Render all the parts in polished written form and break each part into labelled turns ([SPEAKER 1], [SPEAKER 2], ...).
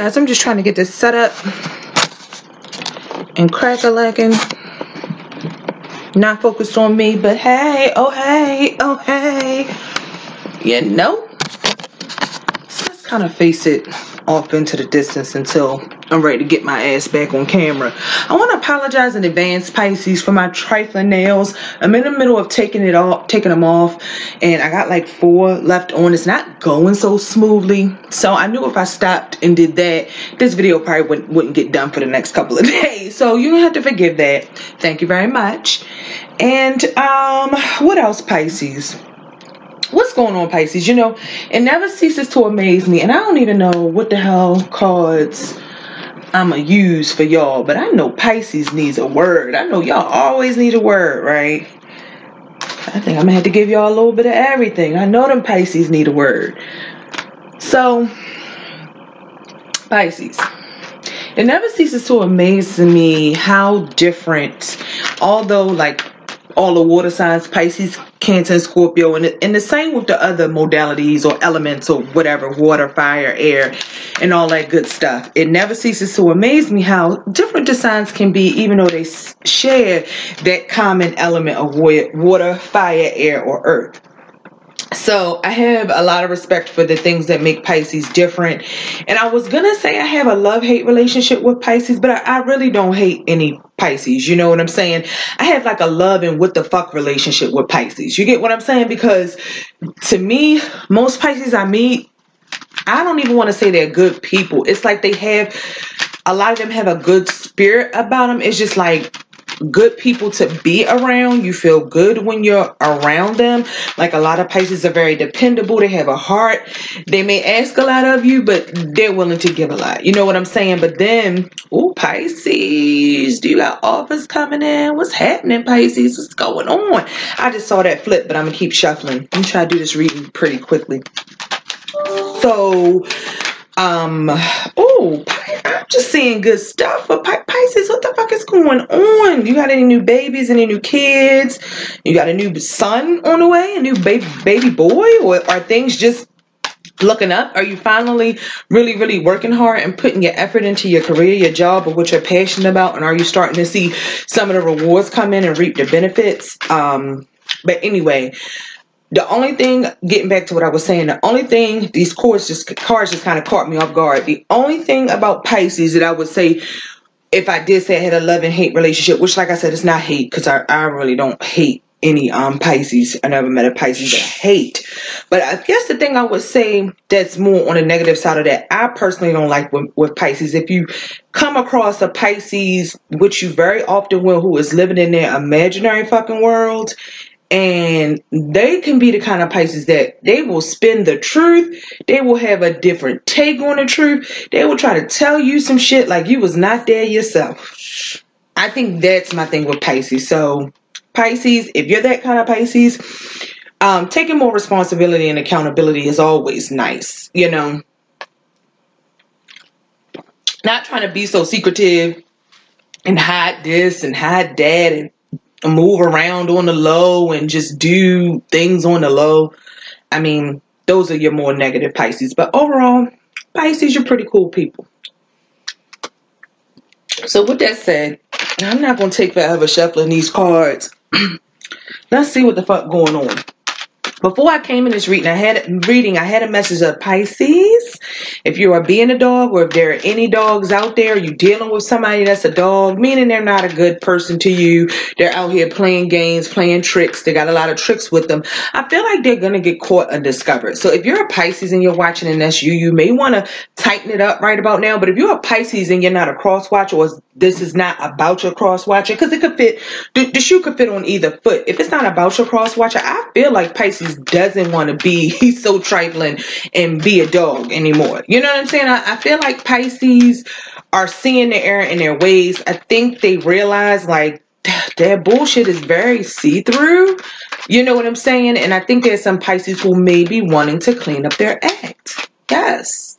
[SPEAKER 1] guys, I'm just trying to get this set up and crack-a-lacking. Not focused on me, but hey, oh hey, oh hey. You know? So let's kind of face it off into the distance until I'm ready to get my ass back on camera. I want to apologize in advance, Pisces, for my trifling nails. I'm in the middle of taking them off, and I got like 4 left on. It's not going so smoothly, so I knew if I stopped and did that, this video probably wouldn't get done for the next couple of days. So you have to forgive that. Thank you very much. And what else, Pisces? What's going on, Pisces? You know, it never ceases to amaze me, and I don't even know what the hell cards I'ma use for y'all, but I know Pisces needs a word. I know y'all always need a word, right? I think I'm gonna have to give y'all a little bit of everything. I know them Pisces need a word. So, Pisces, it never ceases to amaze me how different, although like all the water signs, Pisces, Cancer, and Scorpio, and the same with the other modalities or elements or whatever, water, fire, air, and all that good stuff. It never ceases to amaze me how different the signs can be, even though they share that common element of water, fire, air, or earth. So I have a lot of respect for the things that make Pisces different. And I was going to say I have a love-hate relationship with Pisces, but I really don't hate any Pisces. You know what I'm saying? I have like a love and what the fuck relationship with Pisces. You get what I'm saying? Because to me, most Pisces I meet, I don't even want to say they're good people. It's like a lot of them have a good spirit about them. It's just like good people to be around. You feel good when you're around them. Like a lot of Pisces are very dependable. They have a heart. They may ask a lot of you, but they're willing to give a lot. You know what I'm saying? But then, oh, Pisces, do you got offers coming in? What's happening, Pisces? What's going on? I just saw that flip, but I'm gonna keep shuffling. Let me try to do this reading pretty quickly. So, I'm just seeing good stuff for Pisces. What the fuck is going on? You got any new babies, any new kids? You got a new son on the way, a new baby boy? Or are things just looking up? Are you finally really, really working hard and putting your effort into your career, your job, or what you're passionate about? And are you starting to see some of the rewards come in and reap the benefits? But anyway, the only thing, getting back to what I was saying, the only thing, these cards just kind of caught me off guard. The only thing about Pisces that I would say, if I did say I had a love and hate relationship, which like I said, it's not hate, because I really don't hate any Pisces. I never met a Pisces that hate. But I guess the thing I would say that's more on the negative side of that, I personally don't like with Pisces. If you come across a Pisces, which you very often will, who is living in their imaginary fucking world, and they can be the kind of Pisces that they will spin the truth. They will have a different take on the truth. They will try to tell you some shit like you was not there yourself. I think that's my thing with Pisces. So Pisces, if you're that kind of Pisces, taking more responsibility and accountability is always nice. You know, not trying to be so secretive and hide this and hide that and move around on the low and just do things on the low. I mean, those are your more negative Pisces. But overall, Pisces, you're pretty cool people. So with that said, I'm not going to take forever shuffling these cards. Let's see what the fuck going on. Before I came in this reading, I had a message of Pisces. If you are being a dog, or if there are any dogs out there, you dealing with somebody that's a dog, meaning they're not a good person to you. They're out here playing games, playing tricks. They got a lot of tricks with them. I feel like they're going to get caught undiscovered. So if you're a Pisces and you're watching and that's you, you may want to tighten it up right about now. But if you're a Pisces and you're not a cross watcher, or this is not about your cross watcher, because it could fit, the shoe could fit on either foot. If it's not about your cross watcher, I feel like Pisces doesn't want to be so trifling and be a dog anymore. You know what I'm saying? I feel like Pisces are seeing the error in their ways. I think they realize like their bullshit is very see-through. You know what I'm saying? And I think there's some Pisces who may be wanting to clean up their act. Yes.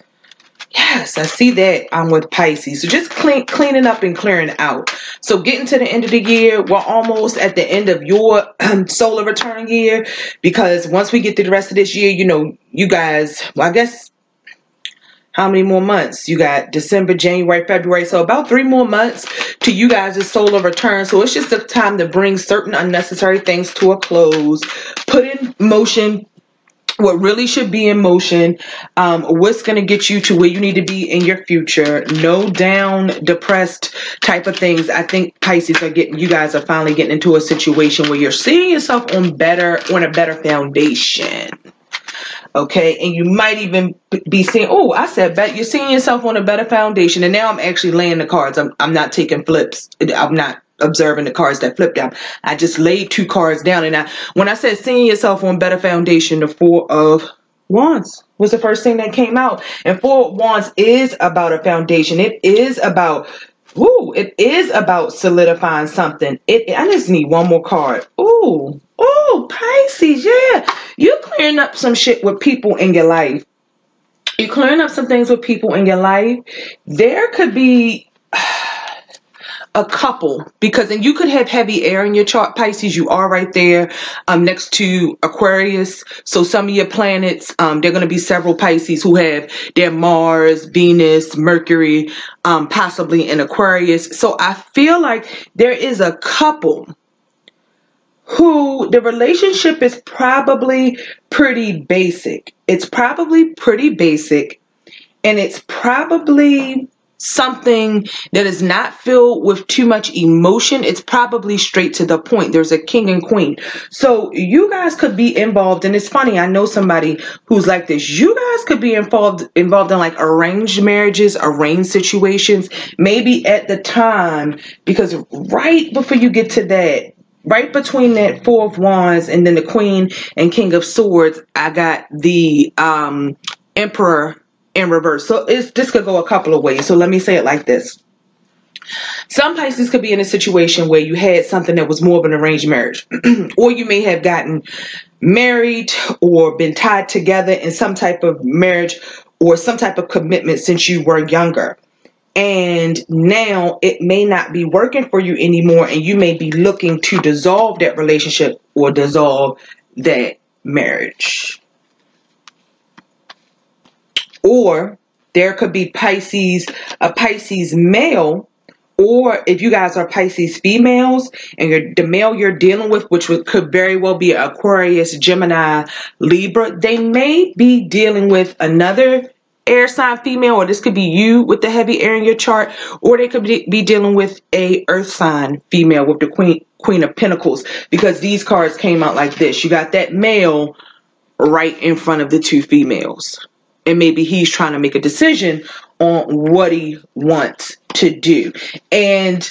[SPEAKER 1] Yes, I see that I'm with Pisces. So just cleaning up and clearing out. So getting to the end of the year, we're almost at the end of your solar return year. Because once we get to the rest of this year, you know, you guys, well, I guess How many more months? You got December, January, February. So about 3 more months to you guys' solar return. So it's just a time to bring certain unnecessary things to a close. Put in motion what really should be in motion, what's going to get you to where you need to be in your future. No down, depressed type of things. I think Pisces you guys are finally getting into a situation where you're seeing yourself on a better foundation. Okay, and you might even be saying, oh, I said bet you're seeing yourself on a better foundation. And now I'm actually laying the cards. I'm not taking flips. I'm not observing the cards that flip down. I just laid 2 cards down. And when I said seeing yourself on better foundation, the 4 of Wands was the first thing that came out. And 4 of Wands is about a foundation. It is about solidifying something. I just need one more card. Pisces, yeah. You're clearing up some shit with people in your life. You're clearing up some things with people in your life. There could be a couple, and you could have heavy air in your chart, Pisces. You are right there next to Aquarius. So some of your planets, there are going to be several Pisces who have their Mars, Venus, Mercury, possibly in Aquarius. So I feel like there is a couple who the relationship is probably pretty basic. It's probably pretty basic, and it's probably something that is not filled with too much emotion. It's probably straight to the point. There's a king and queen. So you guys could be involved, and it's funny, I know somebody who's like this. You guys could be involved in like arranged marriages, arranged situations, maybe at the time, because right before you get to that, right between that 4 of Wands and then the Queen and King of Swords, I got the Emperor in reverse. So this could go a couple of ways. So let me say it like this. Some Pisces could be in a situation where you had something that was more of an arranged marriage. Or you may have gotten married or been tied together in some type of marriage or some type of commitment since you were younger. And now it may not be working for you anymore, and you may be looking to dissolve that relationship or dissolve that marriage. Or there could be a Pisces male, or if you guys are Pisces females and the male you're dealing with, which could very well be Aquarius, Gemini, Libra, they may be dealing with another air sign female, or this could be you with the heavy air in your chart, or they could be dealing with a earth sign female with the Queen of Pentacles, because these cards came out like this. You got that male right in front of the 2 females, and maybe he's trying to make a decision on what he wants to do. And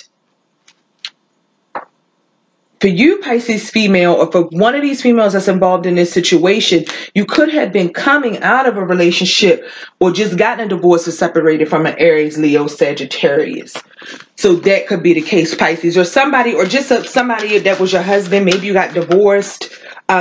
[SPEAKER 1] for you, Pisces female, or for one of these females that's involved in this situation, you could have been coming out of a relationship or just gotten a divorce or separated from an Aries, Leo, Sagittarius. So that could be the case, Pisces. Or somebody, or just somebody that was your husband. Maybe you got divorced.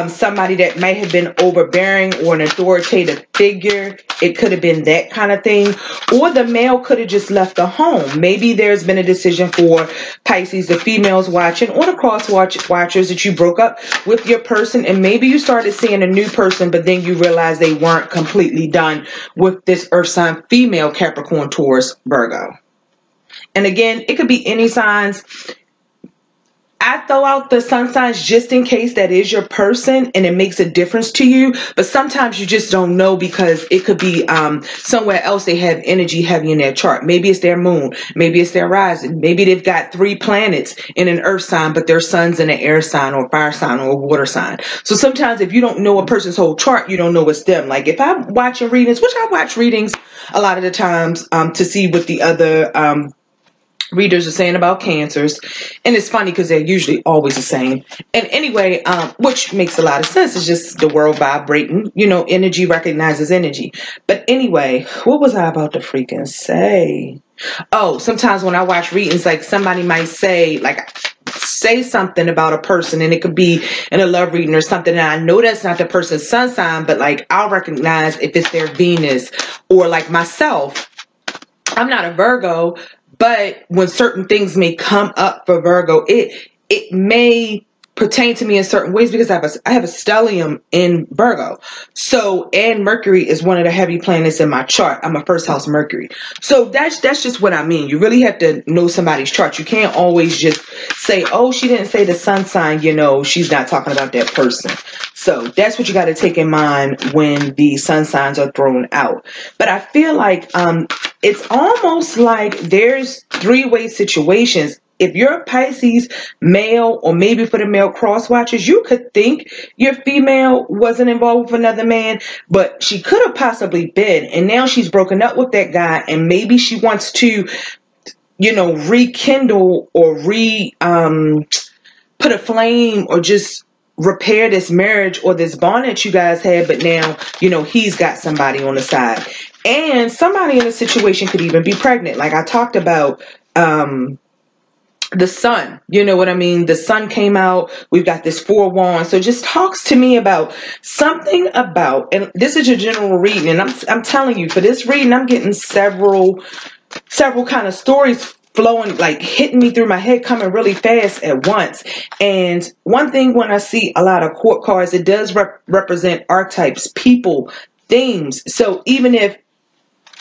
[SPEAKER 1] Somebody that might have been overbearing or an authoritative figure. It could have been that kind of thing. Or the male could have just left the home. Maybe there's been a decision for Pisces, the females watching, or the cross watchers, that you broke up with your person, and maybe you started seeing a new person, but then you realized they weren't completely done with this earth sign female, Capricorn, Taurus, Virgo. And again, it could be any signs. I throw out the sun signs just in case that is your person and it makes a difference to you. But sometimes you just don't know, because it could be somewhere else they have energy heavy in their chart. Maybe it's their moon. Maybe it's their rising. Maybe they've got 3 planets in an earth sign, but their sun's in an air sign or fire sign or a water sign. So sometimes if you don't know a person's whole chart, you don't know it's them. Like if I'm watching readings, which I watch readings a lot of the times to see what the other readers are saying about cancers, and it's funny because they're usually always the same. And anyway, which makes a lot of sense. It's just the world vibrating, energy recognizes energy. But anyway, what was I about to freaking say? Oh, sometimes when I watch readings, like somebody might say something about a person, and it could be in a love reading or something, and I know that's not the person's sun sign, but like I'll recognize if it's their Venus. Or like myself, I'm not a Virgo, but when certain things may come up for Virgo, it may pertain to me in certain ways because I have a stellium in Virgo. So, and Mercury is one of the heavy planets in my chart. I'm a first house Mercury. So that's just what I mean. You really have to know somebody's chart. You can't always just say, oh, she didn't say the sun sign, she's not talking about that person. So that's what you got to take in mind when the sun signs are thrown out. But I feel like it's almost like there's three-way situations. If you're a Pisces male, or maybe for the male cross watchers, you could think your female wasn't involved with another man, but she could have possibly been. And now she's broken up with that guy, and maybe she wants to, rekindle or put a flame or just repair this marriage or this bond that you guys had. But now, he's got somebody on the side. And somebody in a situation could even be pregnant. Like I talked about, the sun, you know what I mean? The sun came out. We've got this 4 wands. So it just talks to me about something about, and this is your general reading. And I'm telling you, for this reading, I'm getting several kind of stories flowing, like hitting me through my head, coming really fast at once. And one thing, when I see a lot of court cards, it does represent archetypes, people, themes. So even if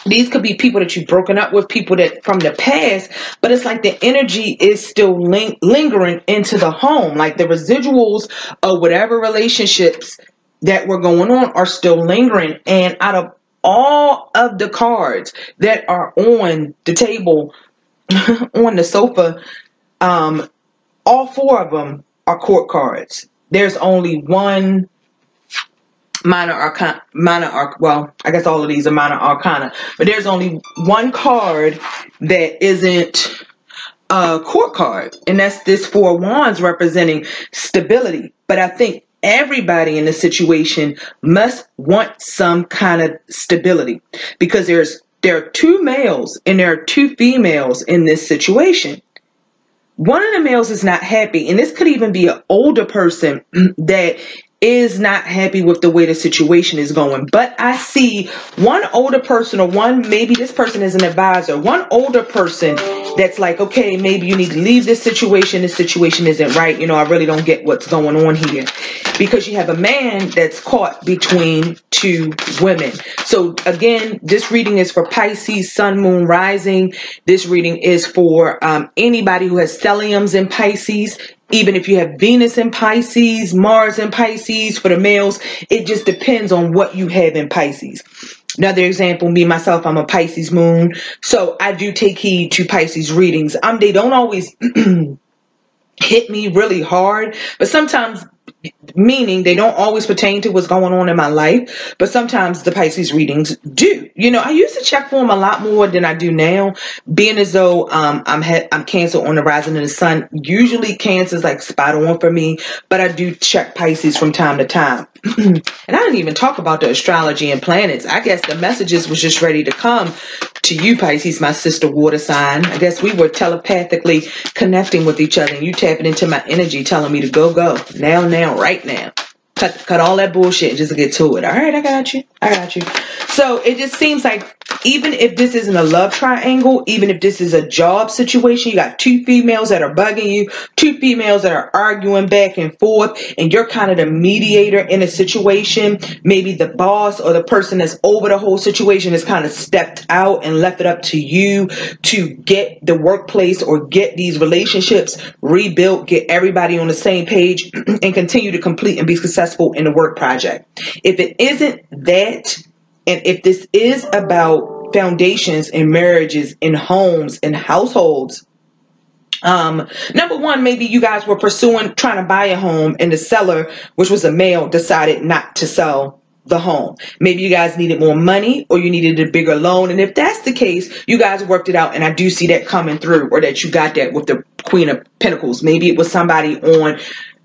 [SPEAKER 1] these could be people that you've broken up with, people that from the past, but it's like the energy is still lingering into the home. Like the residuals of whatever relationships that were going on are still lingering. And out of all of the cards that are on the table, on the sofa, all 4 of them are court cards. There's only one well, I guess all of these are minor arcana, but there's only one card that isn't a court card, and that's this 4 wands representing stability. But I think everybody in the situation must want some kind of stability, because there are 2 males and there are 2 females in this situation. One of the males is not happy, and this could even be an older person that is not happy with the way the situation is going. But I see one older person, or one, maybe this person is an advisor, one older person that's like, okay, maybe you need to leave this situation. This situation isn't right. I really don't get what's going on here. Because you have a man that's caught between 2 women. So again, this reading is for Pisces, Sun, Moon, Rising. This reading is for anybody who has stelliums in Pisces. Even if you have Venus in Pisces, Mars in Pisces, for the males, it just depends on what you have in Pisces. Another example, me, myself, I'm a Pisces moon. So I do take heed to Pisces readings. They don't always hit me really hard, but sometimes, meaning they don't always pertain to what's going on in my life, but sometimes the Pisces readings do. I used to check for them a lot more than I do now, being as though I'm Cancer on the rising of the sun. Usually Cancer's like spot on for me, but I do check Pisces from time to time. And I didn't even talk about the astrology and planets. I guess the messages was just ready to come to you, Pisces, my sister water sign. I guess we were telepathically connecting with each other, and you tapping into my energy, telling me to go now, right now. Cut all that bullshit and just get to it. All right, I got you. So it just seems like, even if this isn't a love triangle, even if this is a job situation, you got 2 females that are bugging you, 2 females that are arguing back and forth, and you're kind of the mediator in a situation. Maybe the boss or the person that's over the whole situation has kind of stepped out and left it up to you to get the workplace or get these relationships rebuilt, get everybody on the same page, and continue to complete and be successful in the work project. If it isn't that, and if this is about foundations in marriages, in homes, in households, number one, maybe you guys were trying to buy a home, and the seller, which was a male, decided not to sell the home. Maybe you guys needed more money, or you needed a bigger loan. And if that's the case, you guys worked it out. And I do see that coming through, or that you got that with the Queen of Pentacles. Maybe it was somebody on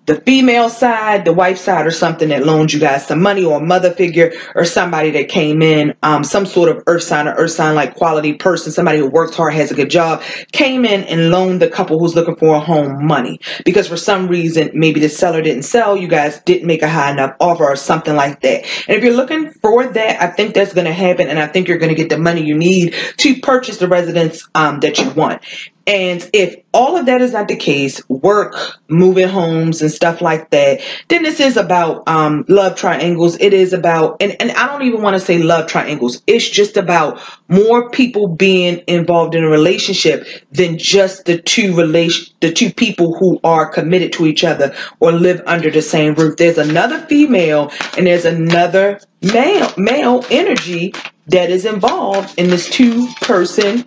[SPEAKER 1] the female side, the wife side, or something that loaned you guys some money, or a mother figure, or somebody that came in, some sort of earth sign like quality person, somebody who works hard, has a good job, came in and loaned the couple who's looking for a home money. Because for some reason, maybe the seller didn't sell, you guys didn't make a high enough offer, or something like that. And if you're looking for that, I think that's going to happen, and I think you're going to get the money you need to purchase the residence that you want. And if all of that is not the case, work, moving homes and stuff like that, then this is about love triangles. It is about, and I don't even want to say love triangles. It's just about more people being involved in a relationship than just the two people who are committed to each other or live under the same roof. There's another female and there's another male energy that is involved in this two-person.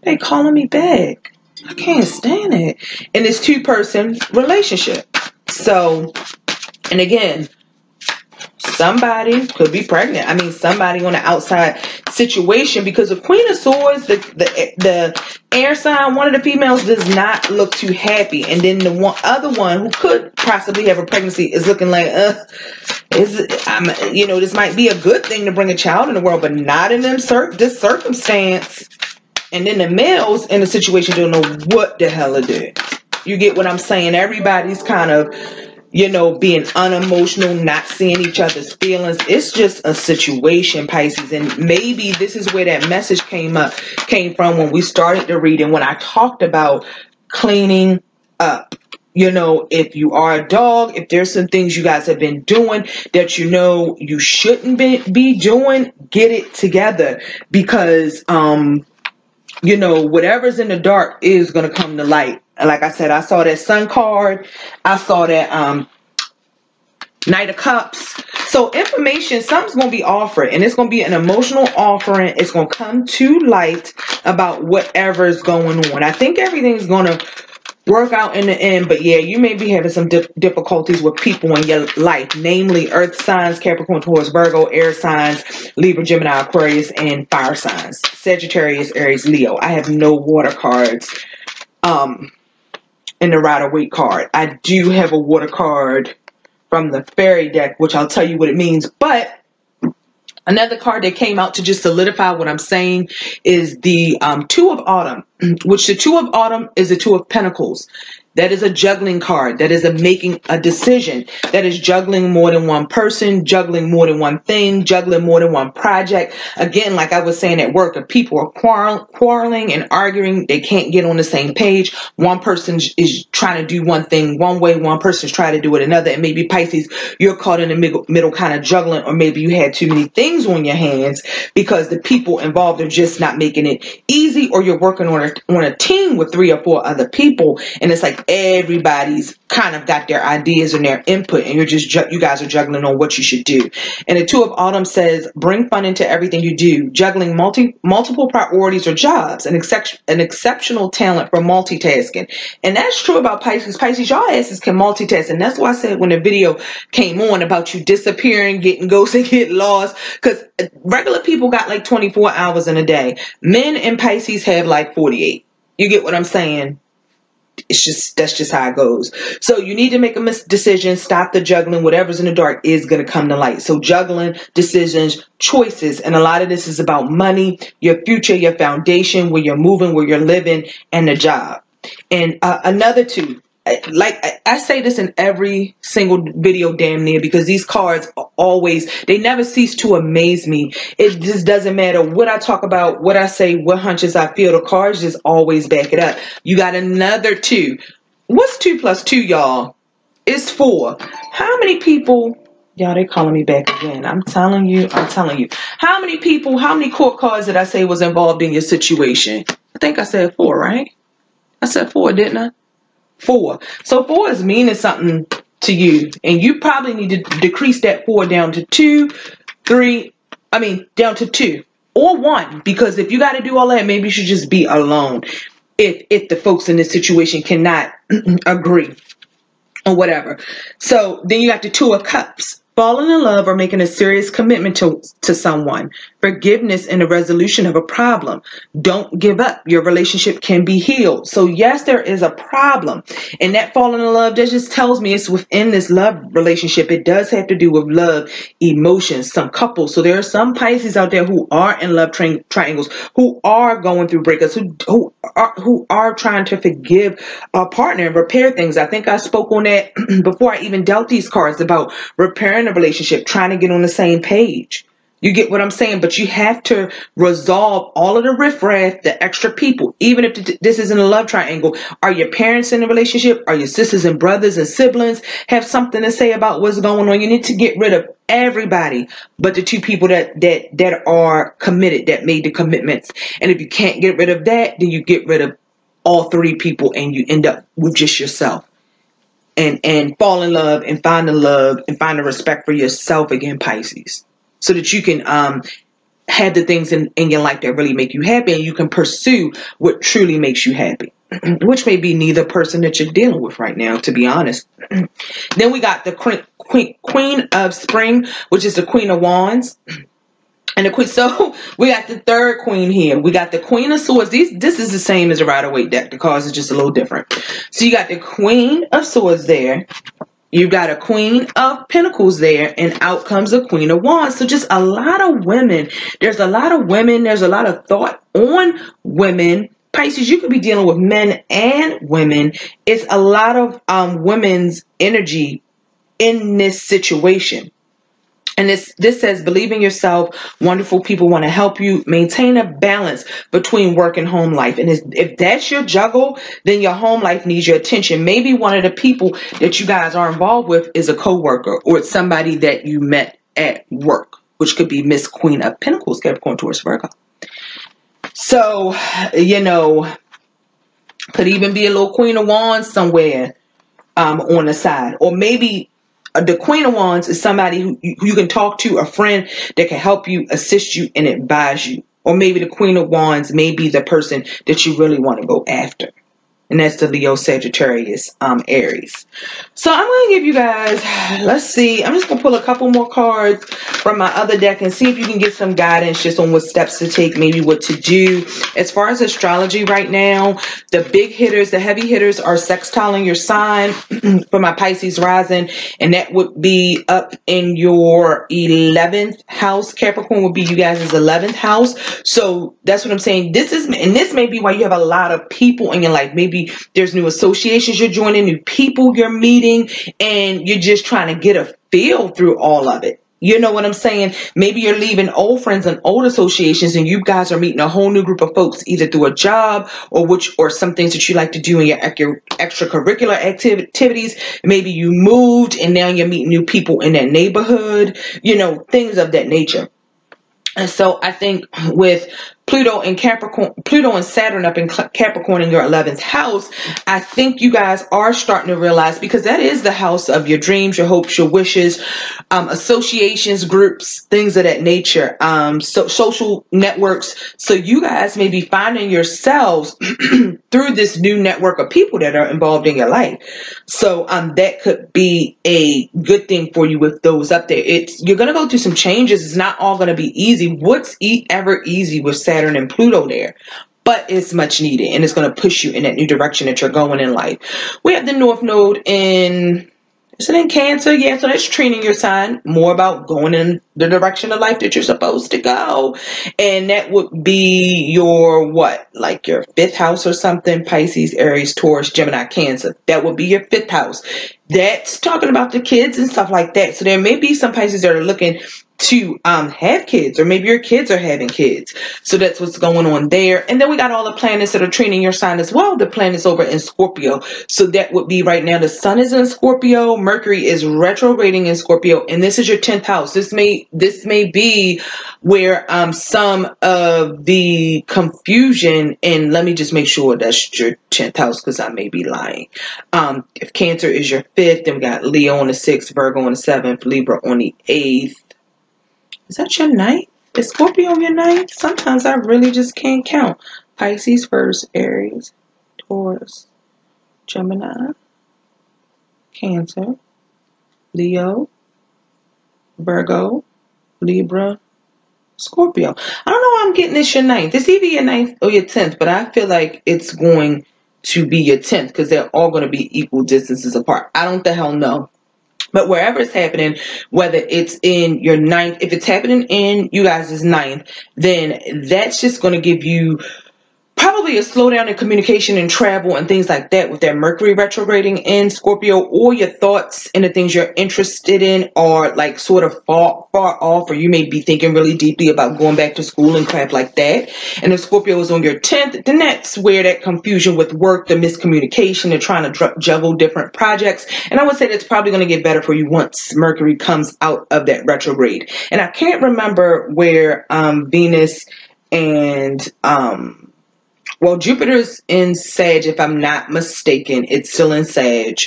[SPEAKER 1] They calling me back. I can't stand it. In this two-person relationship. So, and again, somebody could be pregnant. I mean, somebody on the outside situation, because the Queen of Swords, the air sign, one of the females does not look too happy. And then the other one who could possibly have a pregnancy is looking like, this might be a good thing to bring a child in the world, but not in this circumstance. And then the males in the situation don't know what the hell to do. You get what I'm saying? Everybody's kind of, being unemotional, not seeing each other's feelings. It's just a situation, Pisces. And maybe this is where that message came from when we started the reading, when I talked about cleaning up. If you are a dog, if there's some things you guys have been doing that you shouldn't be doing, get it together. Because, whatever's in the dark is going to come to light. And like I said, I saw that Sun card. I saw that Knight of Cups. So information, something's going to be offered. And it's going to be an emotional offering. It's going to come to light about whatever's going on. I think everything's going to work out in the end. But yeah, you may be having some difficulties with people in your life. Namely, Earth signs, Capricorn, Taurus, Virgo, air signs, Libra, Gemini, Aquarius, and fire signs. Sagittarius, Aries, Leo. I have no water cards in the Rider-Waite card. I do have a water card from the fairy deck, which I'll tell you what it means. But another card that came out to just solidify what I'm saying is the Two of Autumn, which the Two of Autumn is the Two of Pentacles. That is a juggling card. That is making a decision. That is juggling more than one person, juggling more than one thing, juggling more than one project. Again, like I was saying at work, if people are quarreling and arguing, they can't get on the same page. One person is trying to do one thing one way, one person's trying to do it another. And maybe Pisces, you're caught in the middle kind of juggling, or maybe you had too many things on your hands because the people involved are just not making it easy, or you're working on a team with 3 or 4 other people, and it's like everybody's kind of got their ideas and their input, and you guys are juggling on what you should do. And the Two of Autumn says, bring fun into everything you do, juggling multiple priorities or jobs, an exceptional talent for multitasking. And that's true about Pisces. Pisces, y'all asses can multitask, and that's why I said when the video came on about you disappearing, getting ghosted, get lost, because regular people got like 24 hours in a day. Men in Pisces have like 48. You get what I'm saying? That's just how it goes. So you need to make a decision, stop the juggling. Whatever's in the dark is going to come to light. So juggling, decisions, choices, and a lot of this is about money, your future, your foundation, where you're moving, where you're living, and the job. And another two, like I say this in every single video damn near, because these cards are they never cease to amaze me. It just doesn't matter what I talk about, what I say, what hunches I feel, the cards just always back it up. You got another 2. What's 2 plus 2, y'all? It's 4. How many people, y'all, they calling me back again. I'm telling you. How many people, how many court cards did I say was involved in your situation? I think I said 4, right? I said 4, didn't I? 4. So 4 is meaning something to you, and you probably need to decrease that 4 down to 2, 3. Down to 2 or 1, because if you got to do all that, maybe you should just be alone. If the folks in this situation cannot agree or whatever. So then you got the Two of Cups. Falling in love or making a serious commitment to someone. Forgiveness and the resolution of a problem. Don't give up. Your relationship can be healed. So yes, there is a problem. And that falling in love, that just tells me it's within this love relationship. It does have to do with love, emotions, some couples. So there are some Pisces out there who are in love triangles, who are going through breakups, who are trying to forgive a partner and repair things. I think I spoke on that before I even dealt these cards about repairing a relationship, trying to get on the same page. You get what I'm saying? But you have to resolve all of the riffraff, the extra people. Even if this isn't a love triangle, are your parents in a relationship? Are your sisters and brothers and siblings have something to say about what's going on? You need to get rid of everybody but the two people that are committed, that made the commitments. And if you can't get rid of that, then you get rid of all three people and you end up with just yourself. And fall in love and find the respect for yourself again, Pisces. So that you can have the things in your life that really make you happy, and you can pursue what truly makes you happy, which may be neither person that you're dealing with right now, to be honest. Then we got the Queen of Spring, which is the Queen of Wands. And the Queen, so we got the third queen here. We got the Queen of Swords. This is the same as the Rider-Waite deck. The cards are just a little different. So you got the Queen of Swords there. You got a Queen of Pentacles there, and out comes a Queen of Wands. So just a lot of women. There's a lot of women. There's a lot of thought on women. Pisces, you could be dealing with men and women. It's a lot of women's energy in this situation. And this says, believe in yourself. Wonderful people want to help you. Maintain a balance between work and home life. And if that's your juggle, then your home life needs your attention. Maybe one of the people that you guys are involved with is a coworker, or it's somebody that you met at work, which could be Miss Queen of Pentacles, Capricorn, Taurus, Virgo. So, could even be a little Queen of Wands somewhere on the side. Or maybe the Queen of Wands is somebody who you can talk to, a friend that can help you, assist you, and advise you. Or maybe the Queen of Wands may be the person that you really want to go after. And that's the Leo, Sagittarius, Aries. So I'm going to give you guys, let's see. I'm just going to pull a couple more cards from my other deck and see if you can get some guidance just on what steps to take, maybe what to do. As far as astrology right now, the big hitters, the heavy hitters are sextiling your sign for my Pisces rising. And that would be up in your 11th house. Capricorn would be you guys' 11th house. So that's what I'm saying. This may be why you have a lot of people in your life. Maybe there's new associations you're joining, new people you're meeting, and you're just trying to get a feel through all of it. You know what I'm saying? Maybe you're leaving old friends and old associations, and you guys are meeting a whole new group of folks, either through a job or some things that you like to do in your extracurricular activities. Maybe you moved and now you're meeting new people in that neighborhood, things of that nature. And so I think with Pluto and Saturn up in Capricorn in your 11th house, I think you guys are starting to realize, because that is the house of your dreams, your hopes, your wishes, associations, groups, things of that nature, so social networks. So you guys may be finding yourselves through this new network of people that are involved in your life. So that could be a good thing for you with those up there. You're going to go through some changes. It's not all going to be easy. What's ever easy with Saturn and Pluto there? But it's much needed, and it's going to push you in that new direction that you're going in life. We have the North Node in Cancer. Yeah, so that's training your sign more about going in the direction of life that you're supposed to go. And that would be your your 5th house or something. Pisces, Aries, Taurus, Gemini, Cancer. That would be your 5th house. That's talking about the kids and stuff like that. So there may be some Pisces that are looking to have kids, or maybe your kids are having kids. So that's what's going on there. And then we got all the planets that are training your sign as well. The planets over in Scorpio. So that would be right now the Sun is in Scorpio, Mercury is retrograding in Scorpio, and this is your 10th house. This may be where some of the confusion, and let me just make sure that's your 10th house, because I may be lying. If Cancer is your 5th, then we got Leo on the 6th, Virgo on the 7th, Libra on the 8th. Is that your 9th? Is Scorpio your 9th? Sometimes I really just can't count. Pisces first, Aries, Taurus, Gemini, Cancer, Leo, Virgo, Libra, Scorpio. I don't know why I'm getting this your 9th. It's either your 9th or your 10th, but I feel like it's going to be your 10th because they're all going to be equal distances apart. I don't the hell know. But wherever it's happening, whether it's in your 9th, if it's happening in you guys' 9th, then that's just going to give you probably probably a slowdown in communication and travel and things like that with that Mercury retrograding in Scorpio, or your thoughts and the things you're interested in are like sort of far off, or you may be thinking really deeply about going back to school and crap like that. And if Scorpio is on your 10th, then that's where that confusion with work, the miscommunication, and trying to juggle different projects. And I would say that's probably going to get better for you once Mercury comes out of that retrograde. And I can't remember where Venus and well, Jupiter's in Sag, if I'm not mistaken. It's still in Sag.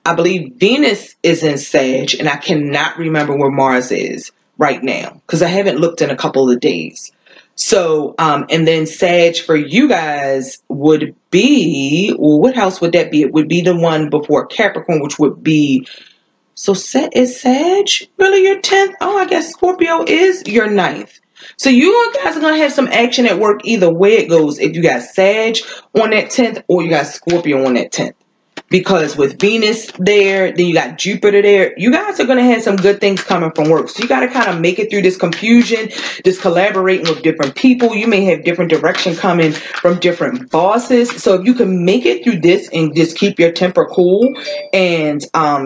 [SPEAKER 1] I believe Venus is in Sag, and I cannot remember where Mars is right now because I haven't looked in a couple of days. So, and then Sag for you guys would be, well, what house would that be? It would be the one before Capricorn, which would be, so is Sag really your 10th? Oh, I guess Scorpio is your 9th. So you guys are going to have some action at work either way it goes. If you got Sag on that 10th or you got Scorpio on that 10th. Because with Venus there, then you got Jupiter there. You guys are going to have some good things coming from work. So you got to kind of make it through this confusion, this collaborating with different people. You may have different direction coming from different bosses. So if you can make it through this and just keep your temper cool and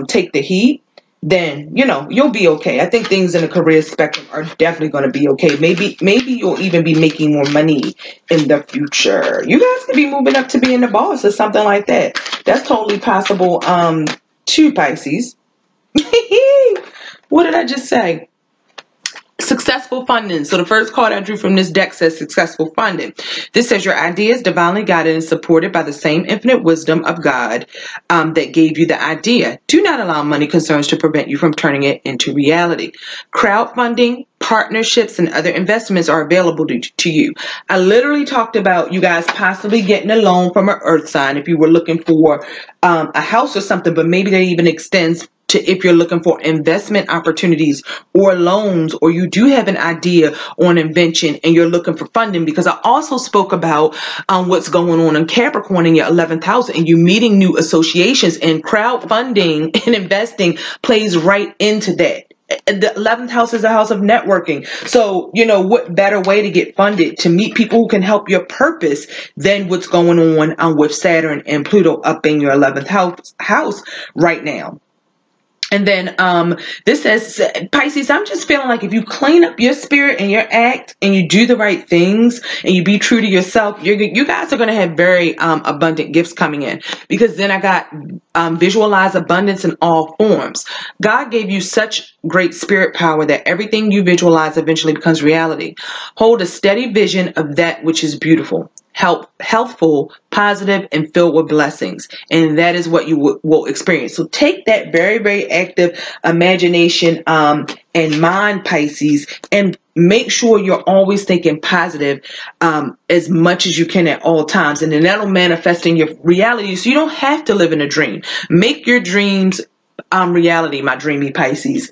[SPEAKER 1] take the heat, then, you know, you'll be okay. I think things in the career spectrum are definitely going to be okay. Maybe you'll even be making more money in the future. You guys could be moving up to being the boss or something like that. That's totally possible, to Pisces. What did I just say? Successful funding. So the first card I drew from this deck says successful funding. This says your idea is divinely guided and supported by the same infinite wisdom of God that gave you the idea. Do not allow money concerns to prevent you from turning it into reality. Crowdfunding, partnerships, and other investments are available to you. I literally talked about you guys possibly getting a loan from an earth sign if you were looking for a house or something, but maybe that even extends to if you're looking for investment opportunities or loans, or you do have an idea on invention and you're looking for funding, because I also spoke about what's going on in Capricorn in your 11th house and you meeting new associations, and crowdfunding and investing plays right into that. The 11th house is a house of networking. So, you know, what better way to get funded to meet people who can help your purpose than what's going on with Saturn and Pluto up in your 11th house right now. And then this says, Pisces, I'm just feeling like if you clean up your spirit and your act and you do the right things and you be true to yourself, you guys are going to have very abundant gifts coming in. Because then I got visualize abundance in all forms. God gave you such great spirit power that everything you visualize eventually becomes reality. Hold a steady vision of that which is beautiful, healthful, positive, and filled with blessings. And that is what you will experience. So take that very, very active imagination and mind, Pisces, and make sure you're always thinking positive as much as you can at all times. And then that'll manifest in your reality. So you don't have to live in a dream. Make your dreams reality, my dreamy Pisces.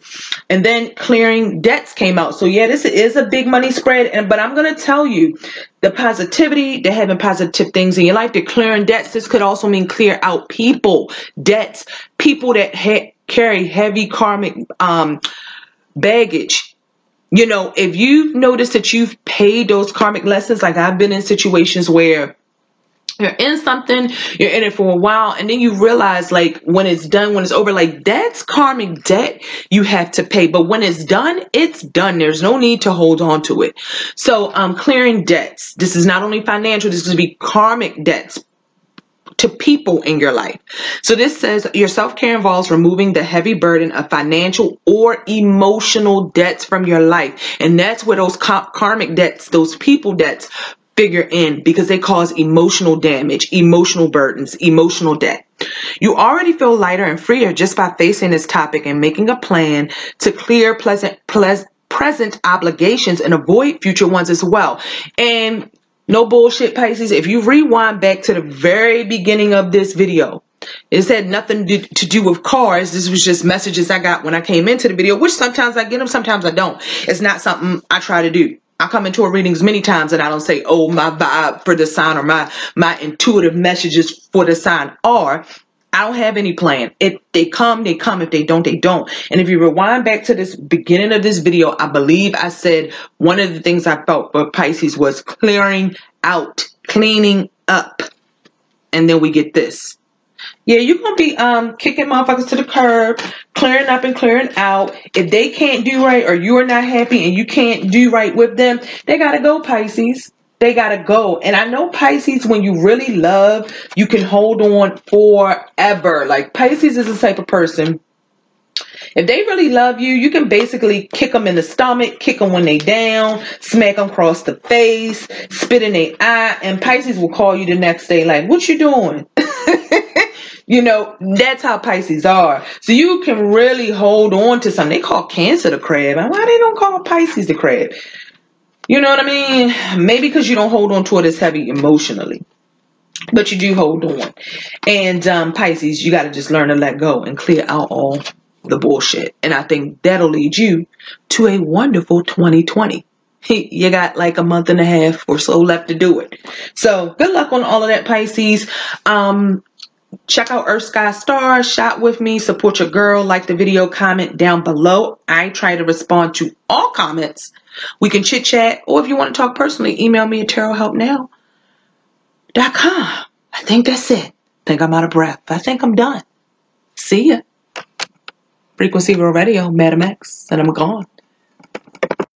[SPEAKER 1] And then clearing debts came out. So yeah, this is a big money spread. But I'm going to tell you, the positivity, to having positive things in your life, to clearing debts. This could also mean clear out people, debts, people that carry heavy karmic baggage. You know, if you've noticed that you've paid those karmic lessons, like I've been in situations where you're in something, you're in it for a while, and then you realize, like, when it's done, when it's over, like, that's karmic debt you have to pay. But when it's done, it's done. There's no need to hold on to it. So clearing debts. This is not only financial, this is going to be karmic debts to people in your life. So this says your self-care involves removing the heavy burden of financial or emotional debts from your life. And that's where those karmic debts, those people debts, figure in, because they cause emotional damage, emotional burdens, emotional debt. You already feel lighter and freer just by facing this topic and making a plan to clear present obligations and avoid future ones as well. And no bullshit, Pisces, if you rewind back to the very beginning of this video, it had nothing to do with cars. This was just messages I got when I came into the video, which sometimes I get them, sometimes I don't. It's not something I try to do. I come into a readings many times and I don't say, oh, my vibe for the sign or my intuitive messages for the sign are. I don't have any plan. If they come, they come. If they don't, they don't. And if you rewind back to this beginning of this video, I believe I said one of the things I felt for Pisces was clearing out cleaning up. And then we get this. Yeah, you're going to be kicking motherfuckers to the curb, clearing up and clearing out. If they can't do right or you're not happy and you can't do right with them, they got to go, Pisces. They got to go. And I know Pisces, when you really love, you can hold on forever. Like Pisces is the type of person, if they really love you, you can basically kick them in the stomach, kick them when they down, smack them across the face, spit in their eye, and Pisces will call you the next day like, what you doing? You know, that's how Pisces are. So you can really hold on to something. They call Cancer the crab. And why they don't call Pisces the crab? You know what I mean? Maybe because you don't hold on to it as heavy emotionally. But you do hold on. And Pisces, you got to just learn to let go and clear out all the bullshit. And I think that'll lead you to a wonderful 2020. You got like a month and a half or so left to do it. So good luck on all of that, Pisces. Check out Earth Sky Stars, shop with me, support your girl, like the video, comment down below. I try to respond to all comments. We can chit chat, or if you want to talk personally, email me at tarothelpnow.com. I think that's it. I think I'm out of breath. I think I'm done. See ya. Frequency Girl Radio, Madam X, and I'm gone.